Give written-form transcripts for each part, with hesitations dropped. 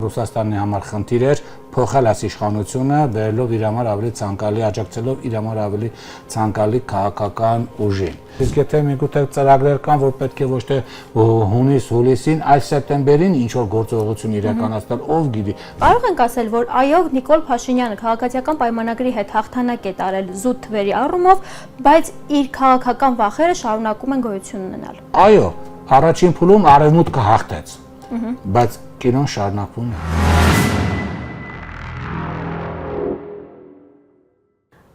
Ռուսաստանի համար խնդիր էր փոխել այս իշխանությունը, բերելով իր համար ավելի ցանկալի, աջակցելով իր համար ավելի ցանկալի քաղաքական ուժին։ Իսկ եթե միգուցե ծրագրեր կան, որ պետք է ոչ թե հունիս-հուլիսին, այլ սեպտեմբերին ինչ որ գործողություն իրականացնել, ով գիտի։ Կարող ենք ասել, որ այո, Նիկոլ Փաշինյանը քաղաքացիական պայմանագրի հետ հաղթանակ է տարել զուտ թվերի առումով, բայց իր քաղաքական վախերը շարունակում են գոյություն ունենալ։ Այո, առաջին փուլում արևմուտքը հաղթեց, բայց կինոն շարունակվում է։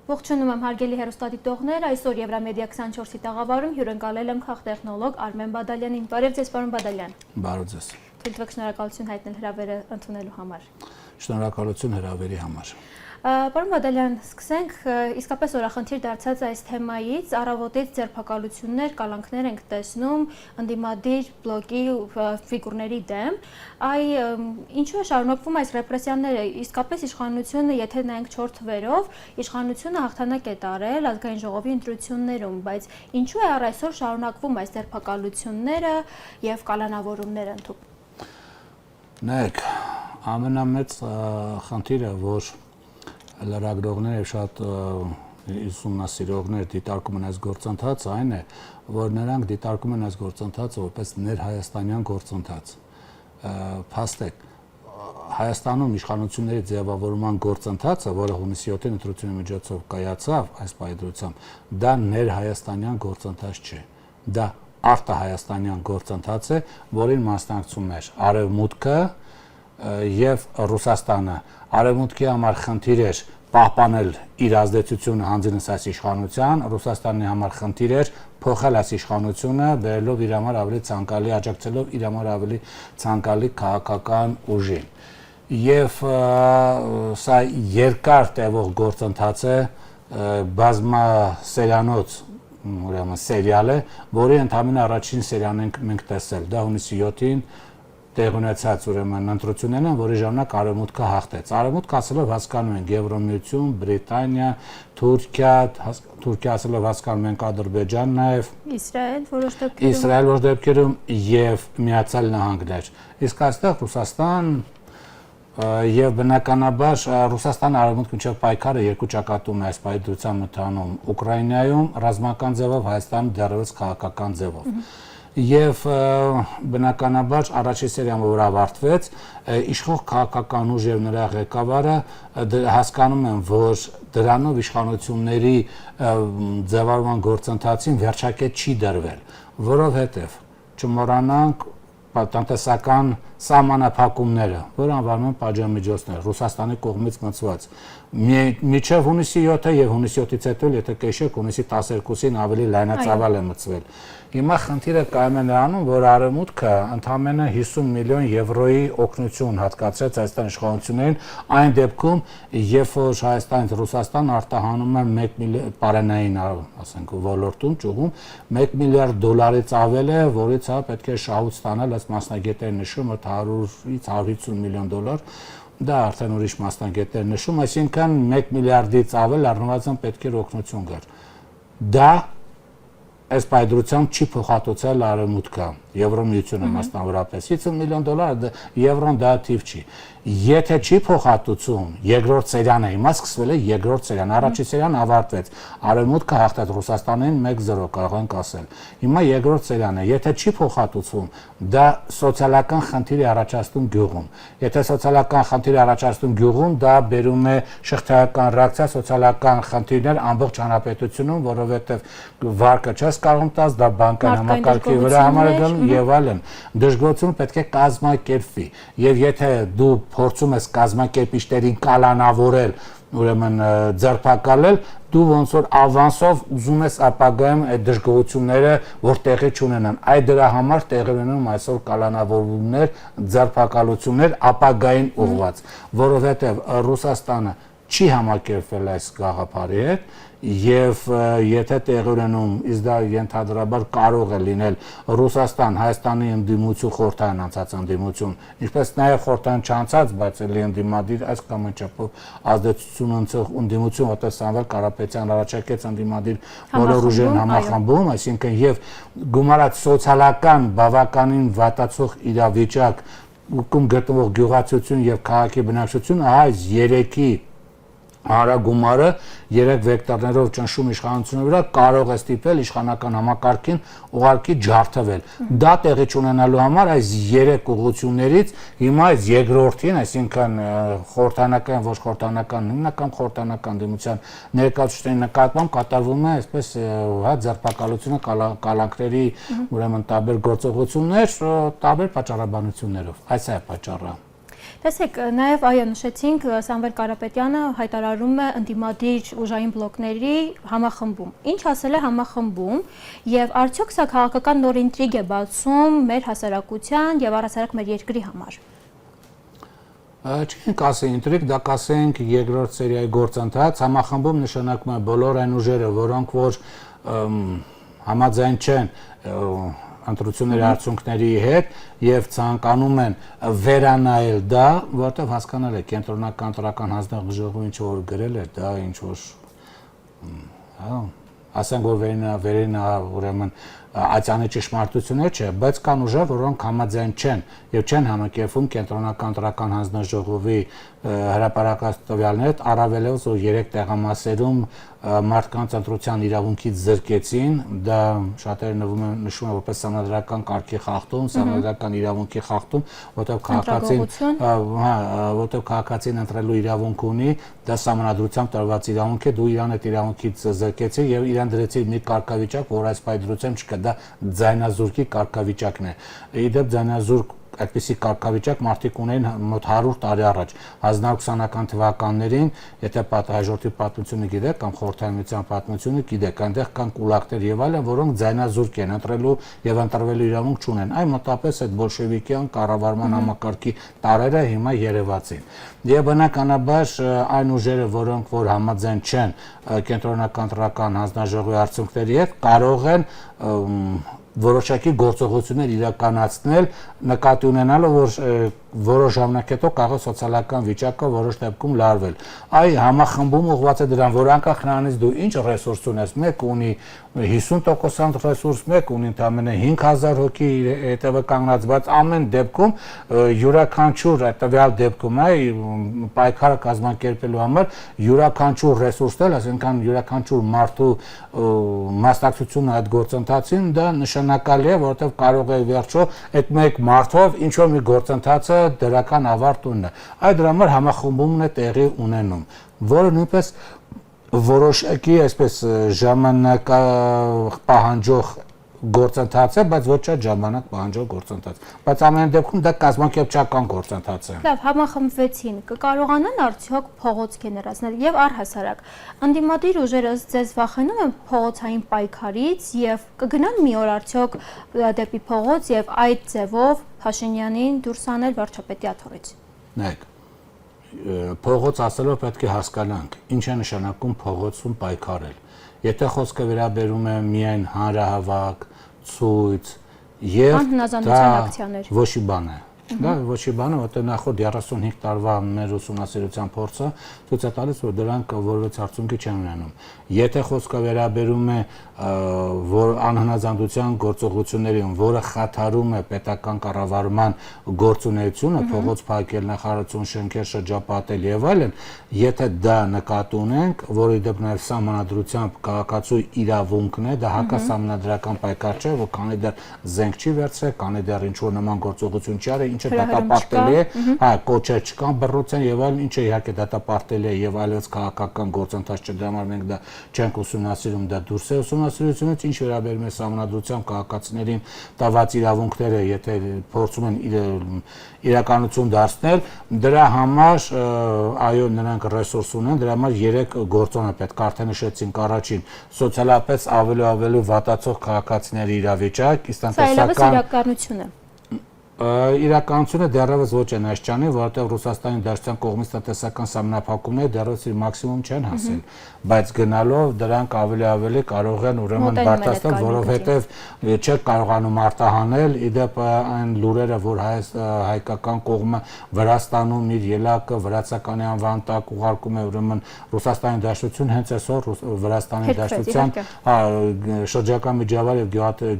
Ողջունում եմ հարգելի հեռուստադիտողներ, այսօր Եվրամեդիա 24-ի տաղավարում հյուրընկալել եմ քաղտեխնոլոգ Արմեն Բադալյանին։ Բարև ձեզ, պարոն Բադալյան։ Բարև ձեզ։ Թույլ տվեք շնորհակալություն հայտնել հրավերը ընդունելու համար։ Շնորհակալություն հրավերի համար։ Պարոն Բադալյան, սկսենք իսկապես օրախնդիր դարձած այս թեմայից, առավոտից ձերբակալություններ, կալանքներ ենք տեսնում ընդդիմադիր բլոկի ֆիգուրների դեմ, ինչու է շարունակվում այս ռեպրեսիաները, իսկապես իշխանությունը, եթե նայենք 4 թվերով, իշխանությունը հաղթանակ է տարել ազգային ժողովի ընտրություններում, բայց ինչու է առ այսօր շարունակվում այս ձերբակալությունները եւ կալանավորումները ընդհանուր։ Նայեք, ամենամեծ խնդիրը, որ լրագրողներ եւ շատ ուսումնասիրողներ դիտարկում են այս գործընթացը, այն է, որ նրանք դիտարկում են այս գործընթացը որպես ներհայաստանյան գործընթաց։ Փաստեք, Հայաստանում իշխանությունների ձևավորման գործընթացը, որը հունիսի 7-ին ընտրությունների միջոցով կայացավ այս պայմանությամբ, դա ներհայաստանյան գործընթաց չէ։ Դա արտահայաստանյան գործընթաց է, որին մասնակցում էր Արևմուտքը եւ Ռուսաստանը։ Արևմուտքի համար խնդիր էր պահպանել իր ազդեցությունը հանձինս այս իշխանության, Ռուսաստանի համար խնդիր էր փոխել այս իշխանությունը, բերելով իր համար ավելի ցանկալի, աջակցելով իր համար ավելի ցանկալի քաղաքական ուժին։ Եվ սա երկար տևող գործընթաց է, բազմասերիանոց ուրեմն սերիալ է, որի ընդամենը առաջին սերիան մենք տեսել, դա հունիսի 7-ին տեղ ունեցած ուրեմն ընտրություններն են, որի ժամանակ Արևմուտքը հաղթեց։ Արևմուտքը ասելով հասկանում են Եվրամիություն, Բրիտանիա, Թուրքիա ասելով հասկանում են Ադրբեջան նաև, Իսրայել որոշ դեպքերում եւ Միացյալ Նահանգներ։ Իսկ այստեղ Ռուսաստան եւ բնականաբար Ռուսաստանը Արևմուտքի միջև պայքարը երկու ճակատում է այս պայքարության մտանում Ուկրաինայում ռազմական ձևով, Հայաստանում դեռևս քաղաքական ձևով։ Եվ բնականաբար առաջին սերիան որ ավարտվեց, իշխող քաղաքական ուժ եւ նրա ղեկավարը հասկանում են, որ դրանով իշխանությունների ձևավորման գործընթացին վերջակետ չի դրվել, որովհետեւ չմոռանանք տնտեսական սահմանափակումները, որ անվանում են պատժամիջոցներ, Ռուսաստանի կողմից մտցված։ Մինչև հունիսի 7-ը եւ հունիսի 7-ից հետո, եթե կհիշեք, հունիսի 12-ին ավելի լայնածավալ է մտցվել։ Հիմա խնդիրը կայանում է նրանում, որ Արևմուտքը ընդամենը 50 միլիոն եվրոյի օգնություն հատկացրեց Հայաստանի իշխանություններին, այն դեպքում, երբ որ Հայաստանից Ռուսաստան արտահանում է 1 միլիարդ պարենային, ասենք, ոլորտում, ճյուղում 1 միլիարդ դոլարից ավել է, որից պետք է շահույթ ստանալ, այս մասնագետները նշում, 100-ից 150 միլիոն դոլար, դա արդեն ուրիշ մասնագետներ նշում, այսինքն 1 միլիարդից ավել առնվազն պետք է օգնություն գար։ Դա այս պայդրությամբ չի փոխհատուցել Արևմուտքը, Եվրամիությունը մասնավորապես 50 միլիոն դոլար, եվրոն դա թիվ չի։ Եթե չի փոխհատուցում, երկրորդ սերիան է, հիմա սկսվել է երկրորդ սերիան, առաջին սերիան ավարտվեց, Արևմուտքը հաղթեց Ռուսաստանին 1-0 կարող ենք ասել։ Հիմա երկրորդ սերիան է, եթե չի փոխհատուցվում, դա սոցիալական խնդիր է առաջացնում գյուղում։ Եթե սոցիալական խնդիր է առաջացնում գյուղում, դա բերում է շղթայական ռեակցիա, սոցիալական խնդիրներ ամբողջ հանրապետությունում, որովհետև վարկը չես կարող տաս, դա բանկային համակարգի վրա համար է գնում եւ այլն։ Դժգոհությունը պետք է կազմակերպվի։ Եվ եթե դու փորձում ես կազմակերպիչներին կալանավորել, ուրեմն ձերբակալել, դու ոնց որ ավանսով ուզում ես ապագայում այդ դժգոհությունները որ տեղի չունենան։ Այդ դրա համար տեղի ունենում այսօր կալանավորումներ, ձերբակալություններ ապագային ուղղված, որովհետև Ռուսաստանը չի համակերպվել այս գաղափարի հետ եւ եթե տեղի ունենում, իսկ դա ենթադրաբար կարող է լինել Ռուսաստան, Հայաստանի ընդդիմություն, խորհրդային անցած ընդդիմություն, ինչպես նաեւ խորհրդային չանցած, բայց էլի ընդդիմադիր այս կամ այն չափով ազդեցություն ունեցող ընդդիմություն, որտեղ Սամվել Կարապետյան առաջարկեց ընդդիմադիր բոլոր ուժերին համախմբում, այսինքն եւ գումարած սոցիալական բավականին վատացող իրավիճակ գտնվող գյուղացիություն եւ քաղաքի բնակչություն այս երեքի Հարագումարը 3 վեկտորներով ճնշում իշխանությունների վրա կարող է ստիպել իշխանական համակարգին ուղղակի ջարդվել։ Դա տեղի ունենալու համար այս 3 ուղղություններից հիմա այս երկրորդին, այսինքն խորհրդանական, ոչ խորհրդանական, հիմնական խորհրդանական դիմության ներկայացուցիչների նկատմամբ կատարվում է այսպես ձերբակալությունը կալանքների ուրեմն տարբեր գործողություններ, տարբեր պատճառաբանություններով։ Այս է պատճառը։ Տեսեք, նաև այո նշեցինք Սամվել Կարապետյանը հայտարարում է ընդդիմադիր ուժային բլոկների համախմբում։ Ինչ ասել է համախմբում եւ արդյոք սա քաղաքական նոր ինտրիգ է բացում մեր հասարակության եւ առհասարակ մեր երկրի համար։ Չենք ասի ինտրիգ, դա կասենք երկրորդ սերիայի գործընթաց, համախմբում նշանակում է բոլոր այն ուժերը, որոնք որ համաձայն չեն ընտրությունների արդյունքների հետ եւ ցանկանում են վերանայել դա, որտեղ հասկանալ է կենտրոնական տրական հանձնաժողովը ինչ որ գրել է, դա ինչ որ ասենք որ վերենա ուրեմն ածյանի ճշմարտությունը չէ, բայց կան ուժեր, որոնք համաձայն չեն եւ չեն համակերպվում կենտրոնական տրական հանձնաժողովի հրապարակած տվյալների հետ, առավելևս որ 3 տեղամասերում մարդկանց ընտրության իրավունքից զրկեցին, դա շատերը նշում են որպես սահմանադրական կարգի խախտում, սահմանադրական իրավունքի խախտում, որտեղ քաղաքացին ընտրելու իրավունք ունի, դա սահմանադրությամբ տրված իրավունք է, դու իրան այդ իրավունքից զրկեցի եւ իրան դրեցի մի կարգավիճակ, որ այս պայդրությամբ չկա, դա ձայնազուրկի կարգավիճակն է։ Իդեպ ձայնազուրկ այդպիսի կարգավիճակ մարդիկ ունեն մոտ 100 տարի առաջ 1920-ական թվականներին, եթե հաջորդի պատմությունը գիտեք կամ խորհրդային միության պատմությունը գիտեք, այնտեղ կան կուլակներ եւ այլն, որոնք ձայնազուրկ են, ընտրելու եւ ընտրվելու իրավունք չունեն։ Այն մոտապես այդ բոլշևիկյան կառավարման համակարգի տարերը հիմա երևացին։ Եվ բնականաբար այն ուժերը, որոնք որ համաձայն չեն կենտրոնական տրական հանձնաժողովի արդյունքների հետ, կարող են որոշակի գործողություններ իրականացնել նկատի ունենալով որ որոշ ժամանակ հետո կարող սոցիալական վիճակը որոշ դեպքում լարվել։ Այ համախմբում ուղղված է դրան, որ անկախ նրանից դու ինչ ռեսուրս ունես, մեկ ունի 50% ռեսուրս, մեկ ունի ընդամենը 5000 հոգի հետևը կանգնած, բայց ամեն դեպքում յուրաքանչյուր տվյալ դեպքում պայքարը կազմակերպելու համար յուրաքանչյուր ռեսուրսն, այսինքն յուրաքանչյուր մարդու մասնակցությունը այդ գործընթացին դա նշանակալի է, որովհետև կարող է վերջո այդ մեկ մարդով ինչ որ մի գործընթացը դրական ավարտ ունենա։ Այդ դրա համար համախմբումն է տեղի ունենում, որը նույնպես որոշակի այսպես ժամանակ պահանջող գործընթաց է, բայց ոչ այդ ժամանակ պահանջող գործընթաց։ Բայց ամեն դեպքում դա կազմակերպչական գործընթաց է։ Լավ, համախմբվեցին, կկարողանան արդյոք փողոց գեներացնել եւ առհասարակ ընդդիմադիր ուժերը ձեզ վախենում են փողոցային պայքարից եւ կգնան մի օր արդյոք դեպի փողոց եւ այդ ձևով Փաշինյանին դուրս անել վարչապետի աթոռից։ Նայեք, փողոց ասելով պետք է հասկանանք, ինչ է նշանակում փողոցում պայքարել։ Եթե խոսքը վերաբերում է միայն հանրահավաք, ցույց եւ դա ոչի բան է։ Դա ոչի բան է, որտեղ նախորդ 35 տարվա մեր ուսումնասիրության փորձը ցույց է տալիս, որ դրանք որևէ արդյունքի չեն ունենում։ Եթե խոսքը վերաբերում է որ անհնազանդության գործողություններին, որը խաթարում է պետական կառավարման գործունեությունը, փողոց փակել, նախարարություն շենքեր շրջապատել եւ այլն, եթե դա նկատի ունենք, որի դեպ նաեւ սահմանադրությամբ քաղաքացու իրավունքն է, դա հակասահմանադրական պայքար չէ, որ քանի դեռ զենք չի վերցրել, քանի դեռ ինչ որ նման գործողություն չի արել, ինչը դատապարտելի է, կոչեր չկան բռնության եւ այլն, ինչը իհարկե դատապարտելի է եւ այլոց քաղաքական գործընթաց չէ, դրա համար մենք դա չենք ուսումնասիրում, դա դուրս է ուսումնասիրությունից, ինչ վերաբերում է սահմանադրությամբ քաղաքացիներին տված իրավունքները, եթե փորձում են իրականություն դարձնել, դրա համար այո նրանք ռեսուրս ունեն, դրա համար 3 գործոն է պետք, արդեն նշեցինք առաջին, սոցիալապես ավելի վատացող քաղաքացիների իրավիճակ, իսկ տնտեսական իրականությունը դեռևս ոչ է նշճանի, որովհետև Ռուսաստանի Դաշնության կողմից տնտեսական սահմանափակումները դեռևս իր մաքսիմում չեն հասել, բայց գնալով դրանք ավելի կարող են ուրեմն բարձրացնել, որովհետև չէ կարողանում արտահանել, իդեպ այն լուրերը, որ հայկական կողմը Վրաստանում իր ելակը վրացականի անվան տակ ուղարկում է ուրեմն Ռուսաստանի Դաշնություն, հենց այսօր Վրաստանի Դաշնության շրջակա միջավայր եւ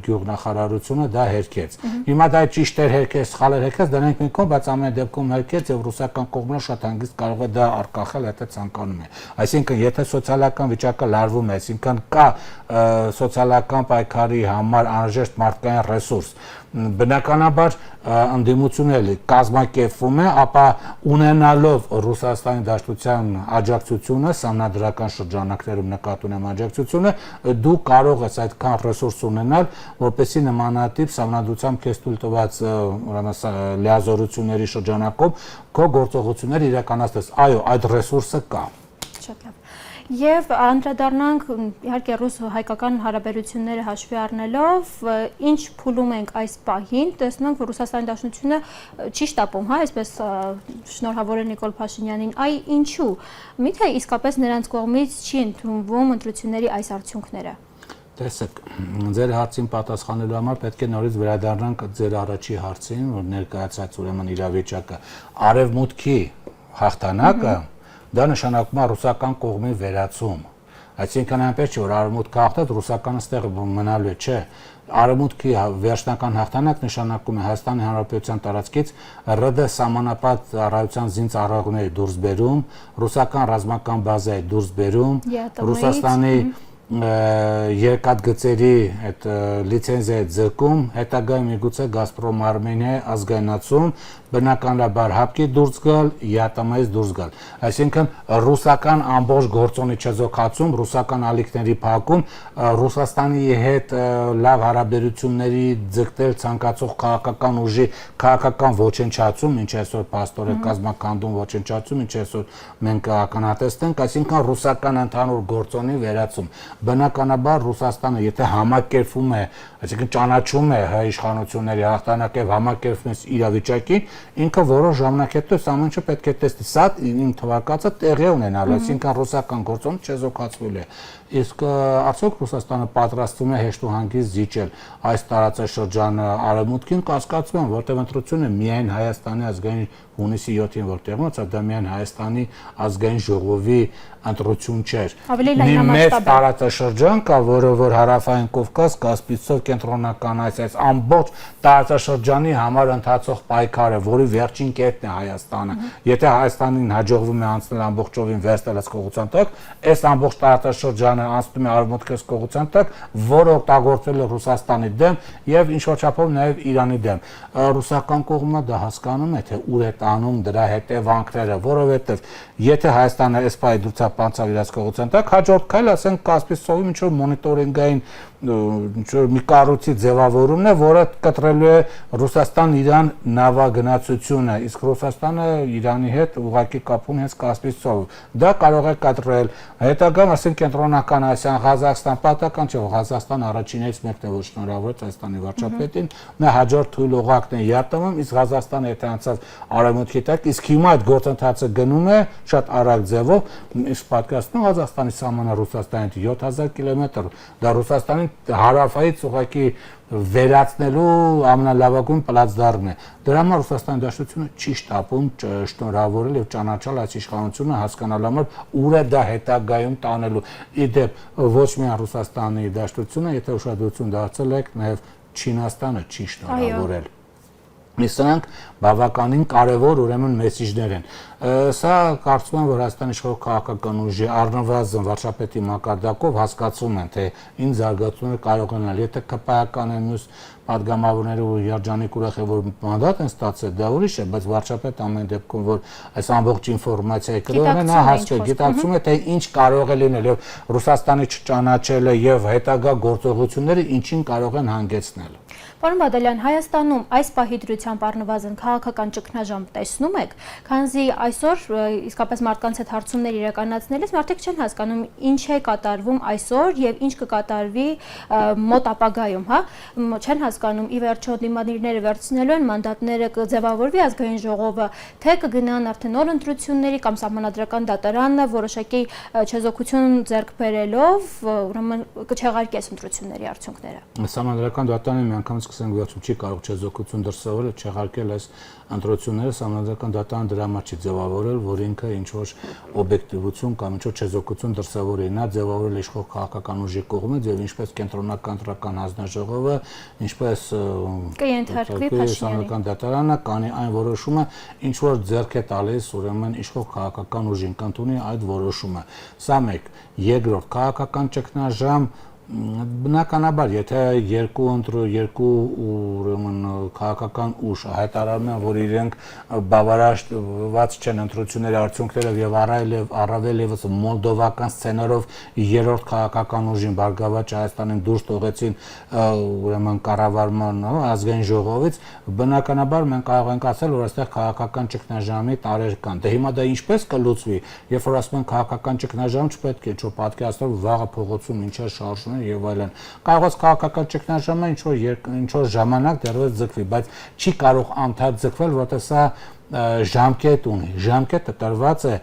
գյուղնախարարությունը դա հերքեց։ Հիմա դա ճիշտ էր հերքեց, սխալ հերքեց, դրանք մի կողմ, բայց ամեն դեպքում հերքեց եւ ռուսական կողմը շատ հանգիստ կարող է դա արկախել, եթե ցանկանում է։ Այսինքն, եթե սոցիալական վիճակը լարվում է, այսինքն կա սոցիալական պայքարի համար անհրաժեշտ մարդկային ռեսուրս, բնականաբար ընդդիմությունը կազմակերպվում է, ապա ունենալով Ռուսաստանի Դաշնության աջակցությունը, սահմանադրական շրջանակներում նկատի ունեմ աջակցությունը, դու կարող ես այդքան ռեսուրս ունենալ, որպեսզի նմանատիպ սահմանադրությամբ քեզ թույլ տված լիազորությունների շրջանակում քո գործողությունները իրականացնես։ Այո, այդ ռեսուրսը կա։ Շատ լավ։ Եվ անդրադառնանք իհարկե ռուս-հայկական հարաբերությունները հաշվի առնելով, ինչ փուլում ենք այս պահին, տեսնում ենք, որ Ռուսաստանի Դաշնությունը չի շտապում, հա, այսպես շնորհավորել Նիկոլ Փաշինյանին, այ ինչու։ Միթե իսկապես նրանց կողմից չի ընդունվում ընտրությունների այս արդյունքները։ Տեսեք, ձեր հարցին պատասխանելու համար պետք է նորից վերադառնանք ձեր առաջի հարցին, որ ներկայացած ուրեմն իրավիճակը արևմուտքի հաղթանակը դա նշանակում է ռուսական կողմի վերացում։ Այսինքն այնպես չէ, որ արևմուտքը հաղթեց, ռուսականը ստեղ մնալու է, չէ։ Արևմուտքի վերջնական հաղթանակ նշանակում է Հայաստանի Հանրապետության տարածքից ՌԴ սահմանապատ ծառայության զինծառայողների դուրս բերում, ռուսական ռազմական բազայի դուրս բերում, Ռուսաստանի երկաթգծերի այդ լիցենզիայի ձգում, հետագայում միգուցե Գազպրոմ Արմենիայի ազգայնացում, բնականաբար ՀԱՊԿ-ի դուրս գալ, ԵԱՏՄ-ից դուրս գալ։ Այսինքն ռուսական ամբողջ գործոնի չեզոքացում, ռուսական ալիքների փակում, Ռուսաստանի հետ լավ հարաբերությունների ձգտել ցանկացող քաղաքական ուժի քաղաքական ոչնչացում, ինչ այսօր փաստորեն կազմակերպում ոչնչացում, ինչ այսօր մենք ականատեսենք, այսինքն ռուսական ընդհանուր գործոնի վերացում։ Բնականաբար Ռուսաստանը, եթե համակերպվում է, այսինքն ճանաչում է հայ իշխանությունների հաղթանակը եւ համակերպվում է իրավիճակին, ինքը որոշ ժամանակ հետո ամեն ինչը պետք է տեսնի։ Սա իմ թվարկածը տեղի ունենալ, այսինքն ռուսական գործոնը չեզոքացվել է։ Իսկ արդյոք Ռուսաստանը պատրաստվում է հեշտ ու հանգիստ զիջել այս տարածաշրջանը արևմուտքին, կասկածում եմ, որտեղ ընտրությունը միայն Հայաստանի ազգային հունիսի 7-ին որ տեղի ունեցավ, դա միայն Հայաստանի ազգային ժողովի ընտրություն չէր։ Մի մեծ տարածաշրջան կա, որը որ հարավային Կովկաս, Կասպից ծով, կենտրոնական Ասիա, ամբողջ տարածաշրջանի համար ընթացող պայքար է, որի վերջին կետն է Հայաստանը։ Եթե Հայաստանին հաջողվում է անցնել ամբողջովին վերստել այս կողության տակ, այս ամբողջ տարածաշրջանը անցնում է արևմուտքի կողության տակ, որը օգտագործվել է Ռուսաստանի դեմ եւ ինչ-որ չափով նաեւ Իրանի դեմ։ Ռուսական կողմը դա հասկանում է, թե ուր է տանում դրա հետևանքները, որովհետեւ եթե Հայաստանը այս պահի դուրսապ անցավ իրաց կողության տակ, հաջորդ քայլը ասենք Կասպից ծովի ինչ որ մոնիտորինգային ինչ-որ մի կառույցի ձևավորումն է, որը կտրելու է Ռուսաստան-Իրան նավագնացությունը, իսկ Ռուսաստանը Իրանի հետ ուղղակի կապում հենց Կասպից ծով։ Դա կարող է կտրել։ Հետագայում ասենք կենտրոնական Ասիան, Ղազախստան, պատական չէ, Ղազախստան առաջիններից մեկն է, որ շնորհավորեց Հայաստանի վարչապետին, նա հաջորդ թույլ օղակն է ԵԱՏՄ-ում, իսկ Ղազախստանը եթե անցավ արևմուտքի տակ, իսկ հիմա այդ գործընթացը գնում է շատ արագ ձևով, իսկ պատկերացնում Ղազախստանի սահմանը Ռուսաստանից 7000 կիլոմետր, դա Ռուսաստանի հարավայից ուղղակի վերացնելու ամենալավագույն պլացդարմն է։ Դրա համար Ռուսաստանի Դաշնությունը չի շտապում շնորհավորել եւ ճանաչել այս իշխանությունը, հասկանալու համար ուր է դա հետագայում տանելու։ Իդեպ ոչ միայն Ռուսաստանի Դաշնությունը, եթե ուշադրություն դարձել եք, նաեւ Չինաստանը չի շնորհավորել։ Սրանք բավականին կարևոր ուրեմն մեսիջներ են։ Սա կարծում եմ, որ Հայաստանի իշխող քաղաքական ուժի առնվազն վարչապետի մակարդակով հասկացում են, թե ինչ զարգացումներ կարող են լինել։ Եթե ԿՊԱ-ական են մյուս падգամավորները ու երջանիկ ուրախ է, որ մանդատ են ստացել, դա ուրիշ է, բայց վարչապետը ամեն դեպքում որ այս ամբողջ ինֆորմացիայի կրողն է, նա հասկանում է, գիտակցում է, թե ինչ կարող է լինել եւ Ռուսաստանի չճանաչելը եւ հետագա գործողությունները ինչին կարող են հանգեցնել։ Պարոն Բադալյան, Հայաստանում այս պահի դրությամբ առնվազն քաղաքական ճգնաժամ տեսնում եք, քանզի այսօր իսկապես մարդկանց հետ հարցումներ իրականացնելիս մարդիկ չեն հասկանում ինչ է կատարվում այսօր եւ ինչ կկատարվի մոտ ապագայում, հա, չեն հասկանում ի վերջո դիմադիրները վերցնելու են մանդատները կձևավորվի ազգային ժողովը, թե կգնան արդեն նոր ընտրությունների կամ սահմանադրական դատարանը որոշակի չեզոքություն ձեռք բերելով, ուրեմն կչեղարկես ընտրությունների արդյունքները։ Սահմանադրական դատարանը միանգամից սկսենք վերջում չի կարող չեզոքություն դրսևորել, չեղարկել այս ընտրությունները Սահմանադրական դատարանը դրա համար չի ձևավորել, որ ինքը ինչ որ օբյեկտիվություն կամ ինչ որ չեզոքություն դրսևորի, նա ձևավորել իշխող քաղաքական ուժի կողմից եւ ինչպես կենտրոնական ընտրական հանձնաժողովը, ինչպես կենթարկվի Սահմանադրական դատարանը կանի այն որոշումը, ինչ որ ձեռք է տալիս ուրեմն իշխող քաղաքական ուժին կընդունի այդ որոշումը։ Սա մեկ, երկրորդ քաղաքական ճգնաժամ բնականաբար, եթե երկու ուրեմն քաղաքական ուժ հայտարարում են, որ իրենք բավարարված չեն ընտրությունների արդյունքներով եւ առավել եւս մոլդովական սցենարով երրորդ քաղաքական ուժին Բարգավաճ Հայաստանին դուրս թողեցին ուրեմն կառավարման ազգային ժողովից, բնականաբար մենք կարող ենք ասել, որ այստեղ քաղաքական ճգնաժամի տարեր կան։ Դե հիմա դա ինչպես կլուծվի, երբ որ ասում են քաղաքական ճգնաժամ, չպետք է պատկերացնել վաղը փողոցում ինչա շարժում եւ այլն։ Կարող է քաղաքական ճգնաժամը ինչ որ ժամանակ դեռևս ձգվի, բայց չի կարող անդադ ձգվել, որովհետեւ սա ժամկետ ունի։ Ժամկետը տրված է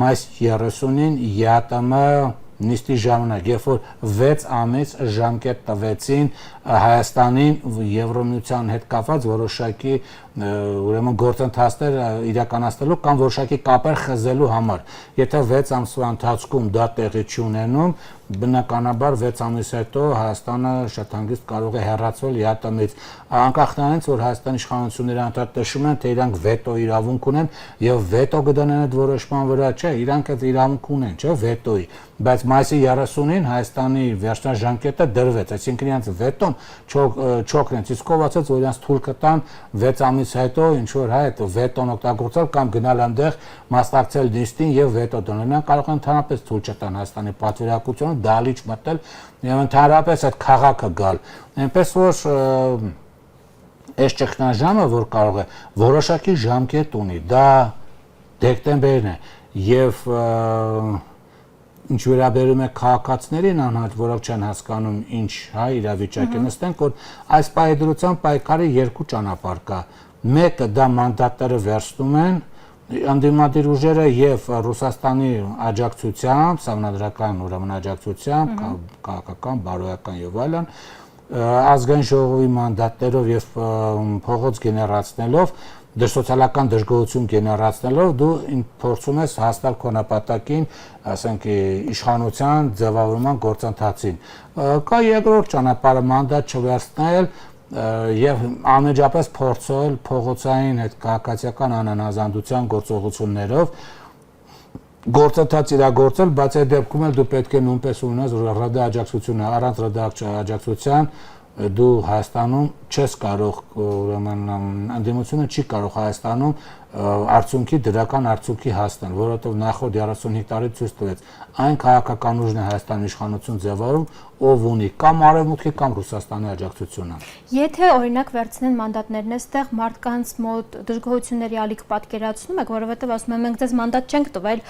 մայիսի 30-ին ԵԱՏՄ նիստի ժամանակ, երբ որ 6 ամիս ժամկետ տվեցին Հայաստանին Եվրոմիության հետ կապված որոշակի ուրեմն գործընթացներ իրականացնելու կամ որոշակի կապեր խզելու համար։ Եթե 6 ամսվա ընթացքում դա տեղի չունենում, բնականաբար 6 ամիս հետո Հայաստանը շատ հանգիստ կարող է հեռացվել ԵԱՏՄ-ից, անկախ նրանից, որ Հայաստանի իշխանությունները անդրադառնում են, թե իրանք վետո իրավունք ունեն եւ վետո կդնեն այդ որոշման վրա, չէ, իրանք այդ իրավունք ունեն, չէ, վետոյի, բայց մայիսի 30-ին Հայաստանի վերջնաժամկետը դրվեց, այսինքն իրանք վետոն չօգնեց, իսկ կողացած որ իրանք թույլ կտան 6 ամիս հետո ինչ որ այդ վետոն օգտագործել կամ գնալ այնտեղ մասնակցել նիստին եւ վետո դնել, նրանք կարող են ընդհանրապես թույլ չտան Հայաստանի պատվիրակությունը դալիճ մտել եւ ընդհանրապես այդ քաղաքը գալ, այնպես որ այս ճգնաժամը որ կարող է որոշակի ժամկետ ունի, դա դեկտեմբերն է եւ ինչ վերաբերում է քաղաքացիներին անհատ, որոնք չեն հասկանում ինչ իրավիճակը, նստենք որ այս պայդրության պայքարի երկու ճանապարհ կա։ Մեկը դա մանդատները վերցնում են ընդդիմադիր ուժերը եւ Ռուսաստանի աջակցությամբ, սահմանադրական ուրեմն աջակցությամբ, քաղաքական, բարոյական եւ այլն, ազգային ժողովի մանդատներով եւ փողոց գեներացնելով սոցիալական դժգոհություն գեներացնելով դու փորձում ես հասնել քո նպատակին, ասենք իշխանության ձևավորման գործընթացին։ Կա երկրորդ ճանապարհը մանդատ չվերցնել եւ անմիջապես փորձել փողոցային այդ քաղաքացիական անանազանդության գործողություններով գործընթաց իրագործել, բայց այդ դեպքում էլ դու պետք է նույնպես ունենաս ՌԴ աջակցությունը, առանց ՌԴ աջակցության դու Հայաստանում չես կարող ուրեմն ընդդիմությունը չի կարող Հայաստանում արդյունքի դրական արդյունքի հասնել, որովհետև նախորդ 35 տարի ցույց տվեց այն քաղաքական ուժն է Հայաստանի իշխանություն ձևավորում, ով ունի կամ Արևմուտքի կամ Ռուսաստանի աջակցությունը։ Եթե օրինակ վերցնեն մանդատներն այստեղ մարդկանց մոտ դժգոհությունների ալիք պատկերացնում եք, որովհետև ասում եմ մենք ձեզ մանդատ չենք տվել,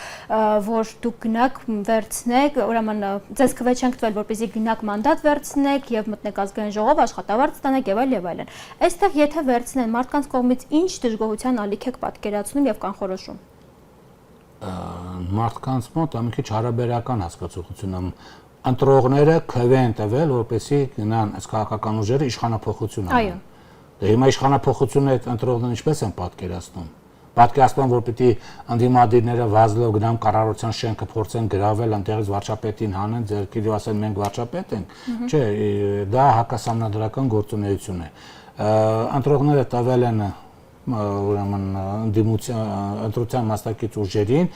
որ դուք գնաք վերցնեք, ուրեմն ձեզ քվե չենք տվել, որպեսզի գնաք մանդատ վերցնեք եւ մտնեք ազգային ժողով, աշխատավարձ ստանաք եւ այլն։ Այստեղ եթե վերցնեն մարդկանց կողմից ինչ դժգոհության ալիք եք պատկերացնում եւ կանխորոշում։ Մարդկանց մոտ ամեն քիչ հարաբերական հասկացողություն եմ ընտրողները քվե են տվել, որպեսզի գնան այս քաղաքական ուժերը իշխանափոխություն անեն։ Դե հիմա իշխանափոխությունը այդ ընտրողներն ինչպես են պատկերացնում։ Պատկերացնում որ պիտի ընդդիմադիրները վազելով գնան կառավարության շենքը փորձեն գրավել, այնտեղից վարչապետին հանեն, ձերքերի ասեն մենք վարչապետ ենք։ Չէ, դա հակասահմանադրական գործունեություն է։ Ընտրողները տվել են ուրեմն ընտրության մասնակից ուժերին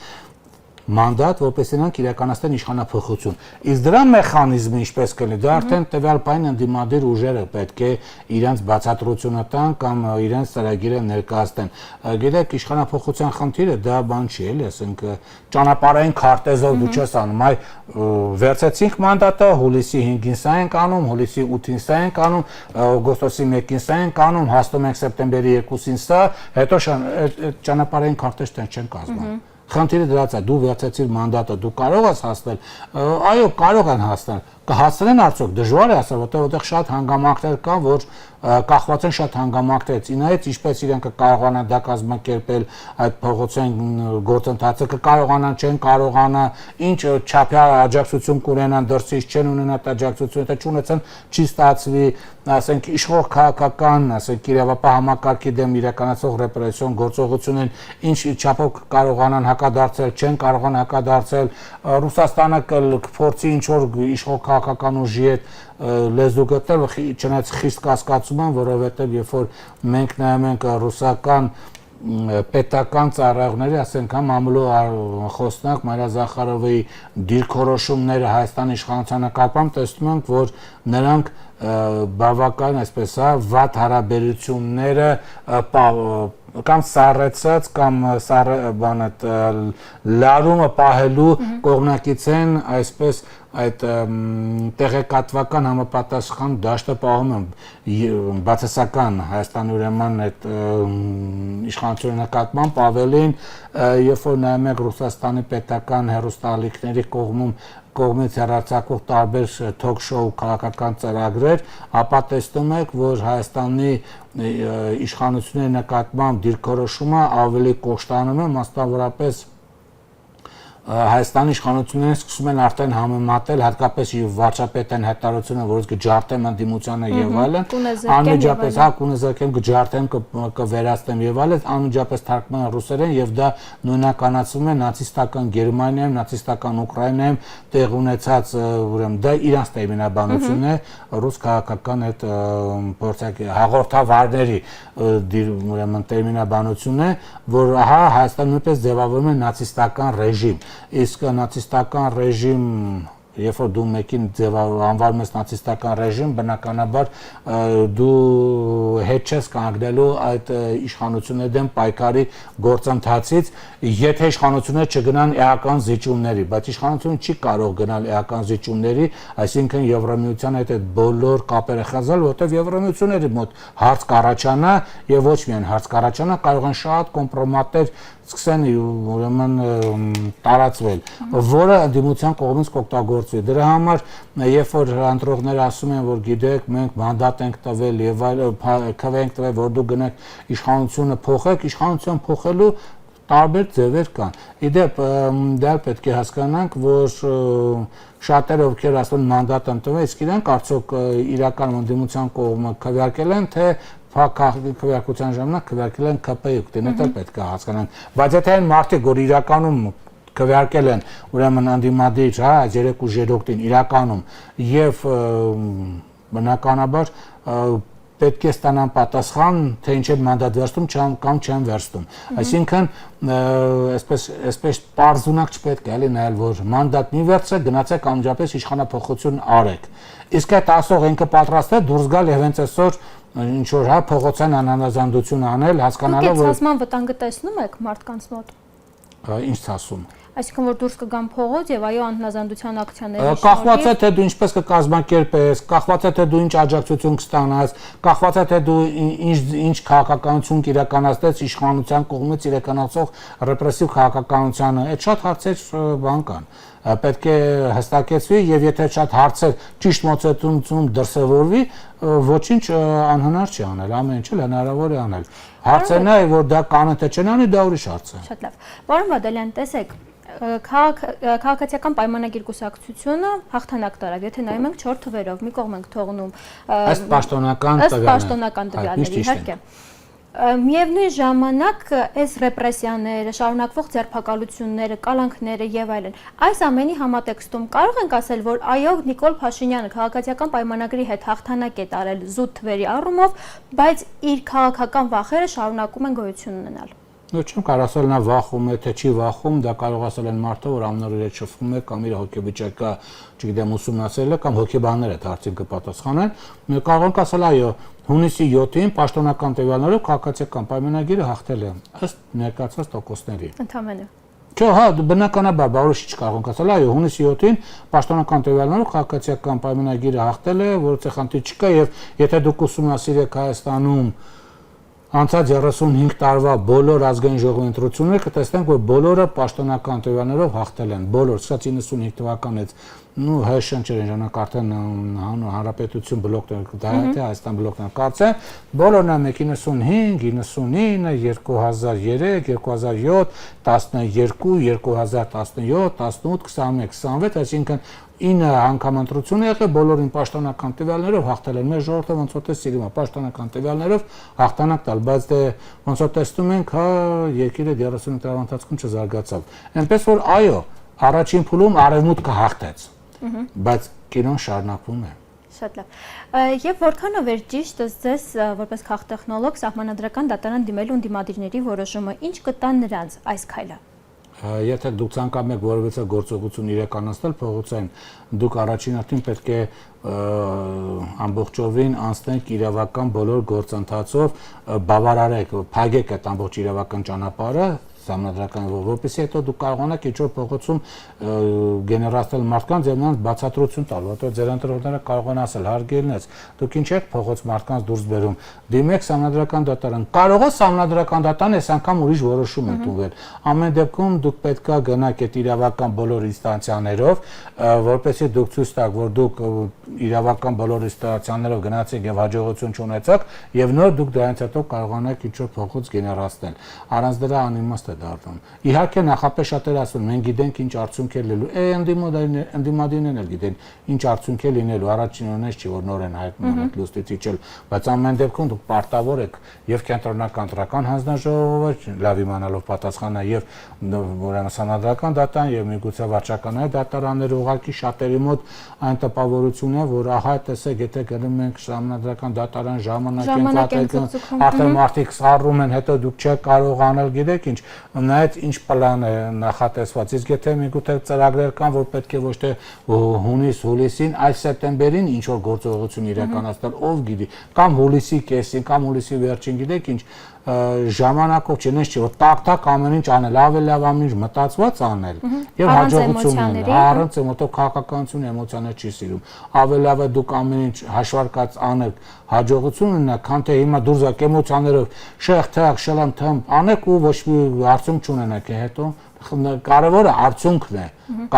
մանդատ, որպեսզի նրանք իրականացնեն իշխանափոխություն։ Իսկ դրա մեխանիզմը ինչպես կլինի, դա արդեն տվյալ պայն ընդդիմադիր ուժերը պետք է իրենց բացատրությունը տան կամ իրենց ծրագիրը ներկայացնեն։ Գիտեք, իշխանափոխության խնդիրը դա բան չի, էլի, ասենք ճանապարհային քարտեզով դու չես անում, այ վերցեցինք մանդատը, հուլիսի 5-ին սա ենք անում, հուլիսի 8-ին սա ենք անում, օգոստոսի 1-ին սա ենք անում, հասնում ենք սեպտեմբերի 2-ին սա, հետո ճանապարհային քարտեզ չեն կազմում։ Խնդիրը դրած է, դու վերցեցիր մանդատը, դու կարող ես հասնել, այո, կարող են հասնել, կհասցնեն արդյոք դժվար է ասել, որտեղ շատ հանգամանքներ կան, որ կախված են շատ հանգամանքներից։ Ինայից ինչպես իրենք կկարողանան դա կազմակերպել այդ փողոցային գործընթացը, կկարողանան, չեն կարողանա, ինչ չափյա աջակցություն կունենան դրսից, չեն ունենա աջակցություն, դա չունեցան, չի ստացվի, ասենք իշխող քաղաքական, ասենք իրավապահ համակարգի դեմ իրականացող ռեպրեսիոն գործողություններին ինչ չափով կարողանան հակադարձել, չեն կարողան հակադարձել, Ռուսաստանը կփորձի ինչ որ իշխող քաղաքական ուժի հետ լեզու գտնել, չնայած խիստ կասկածում են, որովհետև երբ որ մենք նայում ենք ռուսական պետական ծառայողների, ասենք մամուլու խոսնակ Մարիա Զախարովի դիրքորոշումները Հայաստանի իշխանության նկատմամբ տեսնում ենք, որ նրանք բավական, այսպես վատ հարաբերությունները կամ սառեցած կամ լարումը պահելու կողմնակից են, այսպես այդ տեղեկատվական համապատասխան դաշտը պահում են բացասական Հայաստանի ուրեմն այդ իշխանությունների նկատմամբ ավելին, երբ որ նայում եք Ռուսաստանի պետական հեռուստաալիքների կողմից հեռարձակվող տարբեր թոք-շոու քաղաքական ծրագրեր, ապա տեսնում եք, որ Հայաստանի իշխանությունների նկատմամբ դիրքորոշումը ավելի կոշտանում է, մասնավորապես Հայաստանի իշխանությունները սկսում են արդեն համեմատել, հատկապես վարչապետային հայտարարությունը, որից կջարդեմ ընդդիմությանը եւ այլն, անմիջապես կունեզարկեմ, կջարդեմ, կվերացնեմ եւ այլն, անմիջապես թարգման ռուսերեն եւ դա նույնականացվում է նացիստական Գերմանիայում, նացիստական Ուկրաինայում տեղ ունեցած, ուրեմն դա իրանց տերմինաբանությունն է, ռուս քաղաքական այդ հաղորդավարների ուրեմն տերմինաբանությունն է, որ ահա Հայաստանը նույնպես ձևավորում է նացիստական ռեժիմ, իսկ նացիստական ռեժիմ, երբ որ դու մեկին անվանում ես նացիստական ռեժիմ, բնականաբար դու հետ չես կանգնելու այդ իշխանությունների դեմ պայքարի գործընթացից, եթե իշխանությունները չգնան էական զիջումների, բայց իշխանությունը չի կարող գնալ էական զիջումների, այսինքն Եվրամիության հետ այդ բոլոր կապերը խզալ, որտեղ Եվրամիությունների մոտ հարց կառաջանա եւ ոչ միայն հարց կառաջանա, կարող են շատ կոմպրոմատներ սկսեն ուրեմն տարածվել, որը ընդդիմության կողմից կօգտագործվի։ Դրա համար, երբ որ ընտրողները ասում են, որ գիտեք, մենք մանդատ ենք տվել եւ քվ ենք տվել, որ դու գնաք իշխանությունը փոխեք, իշխանություն փոխելու տարբեր ձևեր կան։ Իդեպ դա պետք է հասկանանք, որ շատերը ովքեր ասում են մանդատ են տվել, իսկ իրանք արդյոք իրական ընդդիմության կողմը քվեարկել են, թե քվեարկության ժամանակ քվեարկել են ԿՊ-ը, դե պետք է հասկանանք, բայց եթե այն մարդիկ, որ իրականում քվեարկել են, ուրեմն ընդդիմադիր, երեք ու ժերոքտին իրականում եւ բնականաբար պետք է ստանան պատասխան, թե ինչ է մանդատ վերցնում կամ չեն վերցնում։ Այսինքն, այսպես պարզունակ չպետք է նայել, որ մանդատ մի վերցրեք, գնացեք անմիջապես իշխանափոխություն արեք։ Իսկ այդ ասող ինքը պատրաստ է դուրս գալ եւ հենց այսօր ինչ որ փողոցային անհանազանդություն անել, հասկանալով որ ցասման վտանգը տեսնում եք մարդկանց մոտ։ Ինչ ցասում։ Այսինքն որ դուրս կգան փողոց եւ այո անհնազանդության ակցիաների կախված է թե դու ինչպես կկազմակերպես, կախված է թե դու ինչ աջակցություն կստանաս, կախված է թե դու ինչ քաղաքականություն կիրականացնես իշխանության կողմից իրականացող ռեպրեսիվ քաղաքականությանը, այդ շատ հարցեր բան կան։ Պետք է հստակեցվի եւ եթե շատ հարցեր ճիշտ մոտեցումով դրսևորվի, ոչինչ անհնար չի անել, ամեն ինչ էլ հնարավոր է անել։ Հարցը նա է, որ դա կանեն թե չեն անի, դա ուրիշ հարց է։ Շատ լավ։ Պարոն Բադալյան, տեսեք, քաղաքացիական պայմանագիր կուսակցությունը հաղթանակ տարավ, եթե նայում ենք 4 թվերով, մի կողմ ենք թողնում ըստ պաշտոնական տվյալների, իհարկե։ Միևնույն ժամանակ այս ռեպրեսիաները, շարունակվող ձերբակալությունները, կալանքները եւ այլն, այս ամենի համատեքստում կարող ենք ասել, որ այո, Նիկոլ Փաշինյանը քաղաքացիական պայմանագրի հետ հաղթանակ է տարել զուտ թվերի առումով, բայց իր քաղաքական վախերը շարունակում են գոյություն ունենալ։ Չեմ կարող ասել նա վախում է, թե չի վախում, դա կարող ասել են մարդը, որ ամնորը շփվում է կամ իր հոգեվիճակը, չգիտեմ, ուսումնասիրել է կամ հոգեբանները դարձին կպատասխանեն։ Կարող ենք ասել այո, հունիսի 7-ին պաշտոնական տվյալներով քաղաքացիական պայմանագիրը հաղթել է ըստ ներկայացված տոկոսների։ Ընդհանրապես։ Չէ, հա, բնականաբար, որոշիչ կարող ենք ասել, այո, հունիսի 7-ին պաշտոնական տվյալներով քաղաքացիական պայմանագիրը հաղթել է, որը խնդիր չկա եւ եթե դուք ուսումնասիրեք Հայաստանում անցած 35 տարվա բոլոր ազգային ժողովի ընտրությունները կտեսնենք, որ բոլորը պաշտոնական տվյալներով հաղթել են, բոլոր, սկսած 95 թվականից նու հայ շնչերին ժամանակ արդեն հանրապետություն բլոկներ դա է Հայաստան բլոկներ կարծեմ բոլորն են 95, 99, 2003, 2007, 12, 2017, 18, 21, 26, այսինքն 9 անգամ ընտրություն եղել բոլորին պաշտոնական տվյալներով հաղթել են մեր ժողովուրդը ոնց որ սիրում է պաշտոնական տվյալներով հաղթանակ տալ բայց դե ոնց որ տեսնում ենք հա երկիրը 30 տարվա ընթացքում չզարգացավ այնպես որ այո առաջին փուլում արևմուտքը հաղթեց բայց կինոն շարունակվում է Շատ լավ եւ որքանով էր ճիշտ ձեզ որպես քաղտեխնոլոգ սահմանադրական դատարան դիմելու ընդդիմադիրների որոշումը ինչ կտան նրանց այս քայլը Եթե դուք ցանկանում եք որևէ գործողություն իրականացնել փողոցային, դուք առաջին հերթին պետք է ամբողջովին անցնեք իրավական բոլոր գործընթացով, բավարարեք, փակեք այդ ամբողջ իրավական ճանապարհը, համանդրական որպեսզի հետո դուք կարողանաք ինչ-որ փողոցում գեներացնել մարդկանց եւ նրանց բացատրություն տալ, որտեղ ձեր ընտրողները կարող են ասել հարգելնես, դուք ինչ եք փողոց մարդկանց դուրս բերում, դիմեք համանդրական դատարան, կարող է համանդրական դատարանը այս անգամ ուրիշ որոշում ընդունվել, ամեն դեպքում դուք պետքա գնաք այդ իրավական բոլոր ինստանցիաներով, որպեսզի դուք ցույց տաք, որ դուք իրավական բոլոր ինստանցիաներով գնացեք եւ հաջողություն չունեցաք եւ նոր դուք դրանից հետո կարողանաք ինչ-որ փողոց գեներացնել, առանց դրա անիմաստ դառնում։ Իհարկե նախապես շատերը ասում մենք գիտենք ինչ արդյունք է լինելու, ընդդիմադիրներն էլ գիտեն ինչ արդյունք է լինելու, առաջին օրից չի որ նոր են հայտնում այդ լուստից իջել, բայց ամեն դեպքում դուք պարտավոր եք եւ կենտրոնական ընտրական հանձնաժողովը լավ իմանալով պատասխանը եւ ուրեմն համանդրական դատարան եւ միգուցե վարչականային դատարանները ուղղակի շատերի մոտ այն տպավորությունն է, որ ահա տեսեք, եթե գնում ենք համանդրական դատարան ժամանակ ենք արդեն մարդիկ սառում են, հետո դուք չեք կարող անել, գիտեք ինչ նայած ինչ պլան է նախատեսված իսկ եթե միգուցե ծրագրեր կան որ պետք է ոչ թե հունիս-հուլիսին այս սեպտեմբերին ինչ որ գործողություն իրականացնել ով գիտի կամ հուլիսի կեսին կամ հուլիսի վերջին գիտեք ինչ ժամանակով չնես չի որ տակ-տակ ամեն ինչ անել ավելի լավ ամեն ինչ մտածված անել եւ հաջողություն ունենալ առանց էմոտիվ քաղաքականություն էմոցիաներ չի սիրում ավելի լավ է դուք ամեն ինչ հաշվարկած անեք հաջողություն ունենաք քան թե հիմա դուրս եք էմոցիաներով շեղ-թեղ շլամ-թմ անեք ու ոչ մի արդյունք չունենաք հետո կարևորը արդյունքն է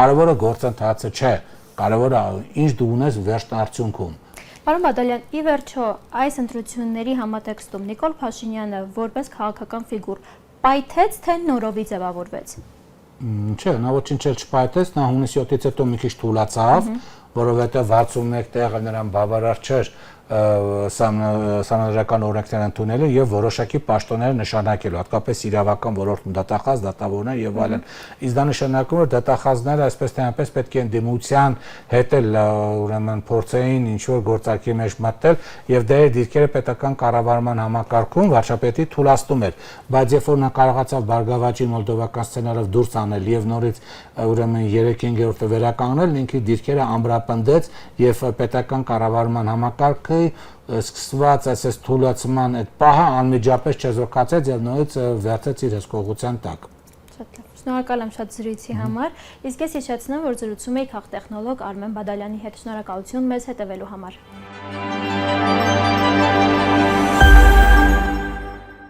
կարևորը գործընթացը չէ կարևորը ինչ դու ունես վերջն արդյունքում Պարոն Բադալյան, ի վերջո այս ընտրությունների համատեքստում Նիկոլ Փաշինյանը որպես քաղաքական ֆիգուր պայթեց թե նորովի ձևավորվեց Չէ, նա ոչինչ էլ չպայթեց, նա հունիսի 7-ից հետո մի քիչ թուլացավ, որովհետև 61 տեղը նրան բավարար չէր համանդրական օրենքներ ընդունելու եւ որոշակի պաշտոններ նշանակելու, հատկապես իրավական ոլորտում դատախազ, դատավորներ եւ այլն։ Իսկ դա նշանակում է դատախազները այսպես թե այնպես պետք է ընդդիմության հետ էլ ուրեմն փորձեին ինչ որ գործարքի մեջ մտնել եւ դա իր դիրքերը պետական կառավարման համակարգում վարչապետի թուլացնում էր, բայց երբ որ նա կարողացավ Բարգավաճի մոլդովական սցենարով դուրս անել եւ նորից ուրեմն 3-5-րդը վերականգնել, ինքը դիրքերը ամրապնդեց եւ պետական կառավարման համակարգը սկսված այսպես թուլացման այդ պահը անմիջապես չեզոքացեց եւ նորից վերցեց իր հսկողության տակ։ Շատ լավ։ Շնորհակալ եմ շատ զրույցի համար։ Իսկ ես հիշեցնեմ, որ զրուցում էի քաղտեխնոլոգ Արմեն Բադալյանի հետ։ Շնորհակալություն մեզ հետևելու համար։